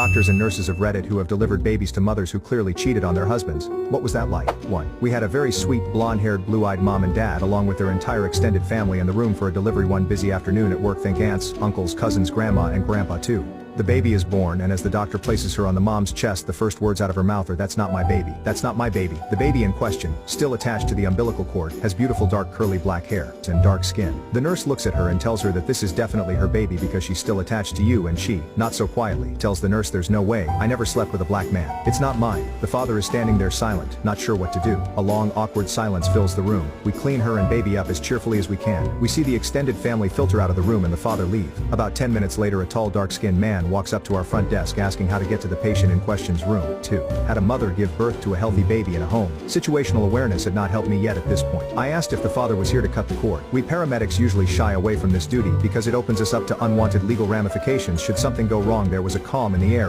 doctors and nurses of Reddit who have delivered babies to mothers who clearly cheated on their husbands. What was that like? 1. We had a very sweet blonde-haired blue-eyed mom and dad along with their entire extended family in the room for a delivery one busy afternoon at work. Think aunts, uncles, cousins, grandma and grandpa too. The baby is born, and as the doctor places her on the mom's chest, the first words out of her mouth are, "That's not my baby. That's not my baby." The baby in question, still attached to the umbilical cord, has beautiful dark curly black hair and dark skin. The nurse looks at her and tells her that this is definitely her baby because she's still attached to you, and she, not so quietly, tells the nurse, "There's no way. I never slept with a black man. It's not mine." The father is standing there silent, not sure what to do. A long awkward silence fills the room. We clean her and baby up as cheerfully as we can. We see the extended family filter out of the room and the father leave. About 10 minutes later, a tall dark-skinned man walks up to our front desk asking how to get to the patient in question's room. 2. Had a mother give birth to a healthy baby in a home. Situational awareness had not helped me yet at this point. I asked if the father was here to cut the cord. We paramedics usually shy away from this duty because it opens us up to unwanted legal ramifications should something go wrong. There was a calm in the air